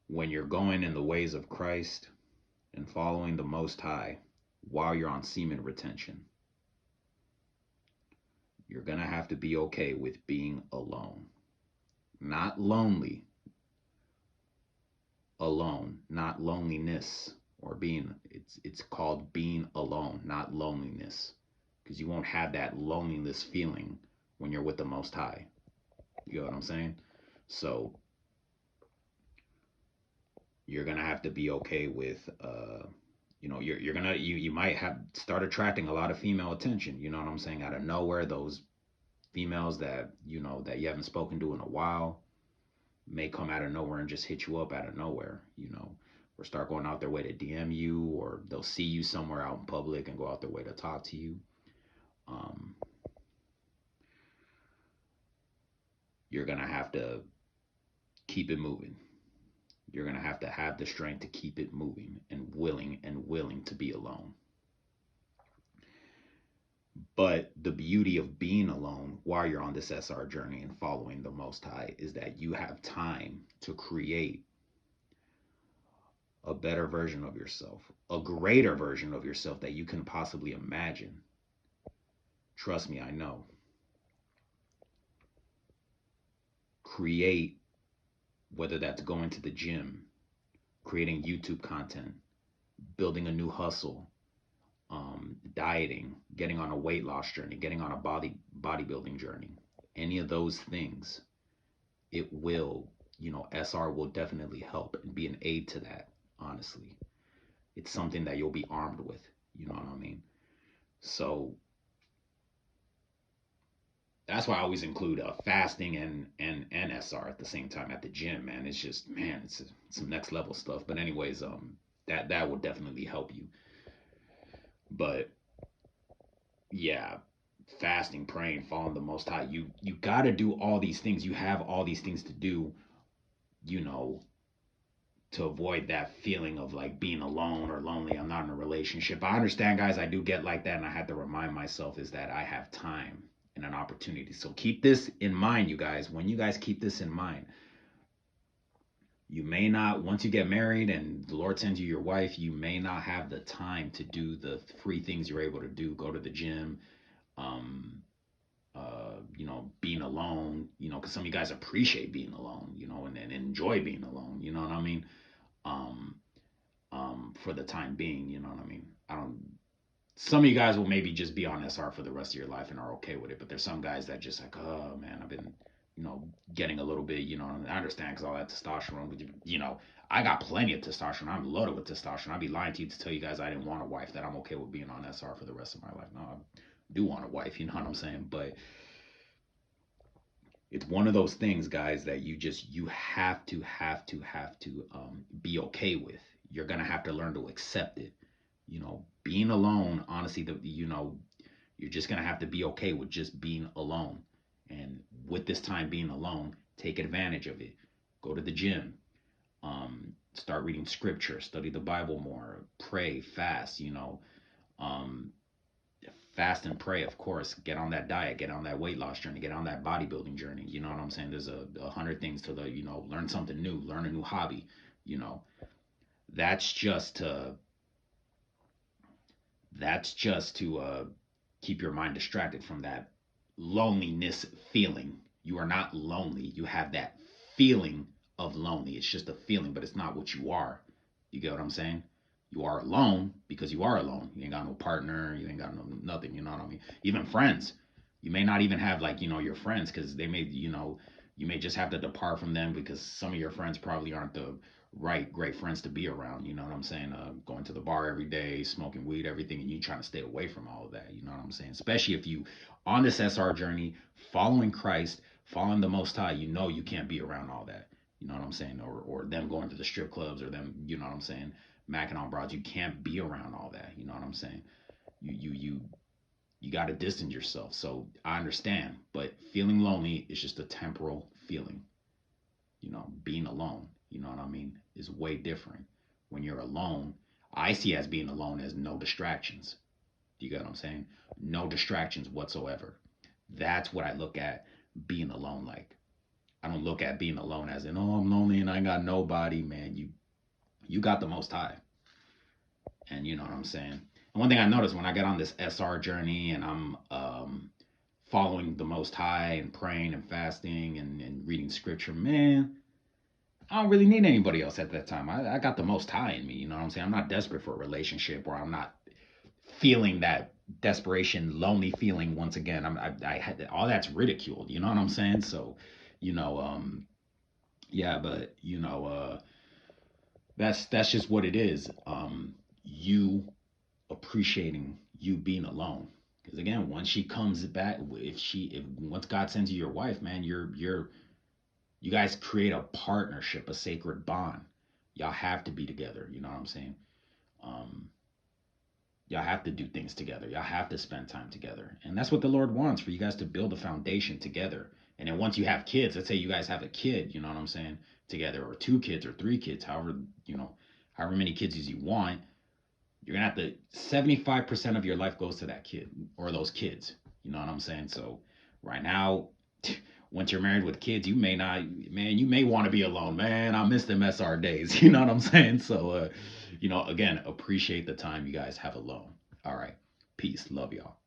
When you're going in the ways of Christ and following the Most High while you're on semen retention, you're going to have to be okay with being alone. Not lonely, alone, not loneliness or being it's called being alone, not loneliness, because you won't have that loneliness feeling when you're with the Most High. You know what I'm saying? So you're gonna have to be okay with you're gonna you might have start attracting a lot of female attention, you know what I'm saying, out of nowhere. Those females that that you haven't spoken to in a while may come out of nowhere and just hit you up out of nowhere, or start going out their way to DM you, or they'll see you somewhere out in public and go out their way to talk to you. um, you're gonna have to keep it moving. You're gonna have the strength to keep it moving and willing to be alone. But the beauty of being alone while you're on this SR journey and following the Most High is that you have time to create a better version of yourself, a greater version of yourself that you can possibly imagine. Trust me, I know. Create, whether that's going to the gym, creating YouTube content, building a new hustle, dieting, getting on a weight loss journey, getting on a bodybuilding journey. Any of those things, it will, SR will definitely help and be an aid to that. Honestly, it's something that you'll be armed with. You know what I mean? So that's why I always include fasting and SR at the same time at the gym. Man, it's just it's some next level stuff. But anyways, that would definitely help you. But yeah, fasting, praying, following the Most High. You got to do all these things. You have all these things to do. You know, to avoid that feeling of like being alone or lonely. I'm not in a relationship. I understand, guys. I do get like that, and I had to remind myself is that I have time and an opportunity. So keep this in mind, you guys. When you guys keep this in mind, you may not, once you get married and the Lord sends you your wife, you may not have the time to do the free things you're able to do. Go to the gym, um, being alone, because some of you guys appreciate being alone, and enjoy being alone. You know what I mean? Um, for the time being, you know what I mean? I don't. Some of you guys will maybe just be on SR for the rest of your life and are okay with it, but there's some guys that just like, oh man, I've been, getting a little bit, I understand because all that testosterone, but I got plenty of testosterone. I'm loaded with testosterone. I'd be lying to you to tell you guys I didn't want a wife, that I'm okay with being on SR for the rest of my life. No, I do want a wife, you know what I'm saying? But it's one of those things, guys, that you have to be okay with. You're gonna have to learn to accept it. Being alone, honestly, you're just gonna have to be okay with just being alone. And with this time being alone, take advantage of it. Go to the gym. Start reading scripture. Study the Bible more. Pray, fast. Um, Fast and pray, of course. Get on that diet, get on that weight loss journey, get on that bodybuilding journey. You know what I'm saying? There's a hundred things to learn something new, learn a new hobby. You know, that's just to keep your mind distracted from that loneliness feeling. You are not lonely. You have that feeling of lonely. It's just a feeling, but it's not what you are. You get what I'm saying? You are alone because you are alone. You ain't got no partner. You ain't got no nothing. You know what I mean? Even friends. You may not even have like your friends because they may you may just have to depart from them because some of your friends probably aren't the right great friends to be around. You know what I'm saying? Going to the bar every day, smoking weed, everything, and you trying to stay away from all of that. You know what I'm saying? Especially if you on this SR journey, following Christ, following the Most High, you can't be around all that. You know what I'm saying? Or them going to the strip clubs or them, you know what I'm saying, macking on broads. You can't be around all that. You know what I'm saying? You got to distance yourself. So I understand, but feeling lonely is just a temporal feeling. Being alone, you know what I mean, is way different. When you're alone, I see as being alone as no distractions. Do you get what I'm saying? No distractions whatsoever. That's what I look at being alone like. I don't look at being alone as in, oh, I'm lonely and I got nobody, man. You got the most high. And you know what I'm saying? And one thing I noticed when I get on this SR journey and I'm following the most high and praying and fasting and reading scripture, man, I don't really need anybody else at that time. I got the most high in me, you know what I'm saying? I'm not desperate for a relationship, or I'm not feeling that desperation, lonely feeling once again. I had all that's ridiculed, you know what I'm saying? So, you know, yeah, but that's just what it is. You appreciating you being alone. Because again, once she comes back, if once God sends you your wife, man, you guys create a partnership, a sacred bond. Y'all have to be together. You know what I'm saying? Um, y'all have to do things together. Y'all have to spend time together, and that's what the Lord wants, for you guys to build a foundation together. And then once you have kids, let's say you guys have a kid, you know what I'm saying, together, or two kids or three kids, however many kids as you want, you're gonna have to 75% of your life goes to that kid or those kids. You know what I'm saying? So right now, once you're married with kids, you may not, man, you may want to be alone, man. I miss them SR days. You know what I'm saying? So again, appreciate the time you guys have alone. All right, peace, love y'all.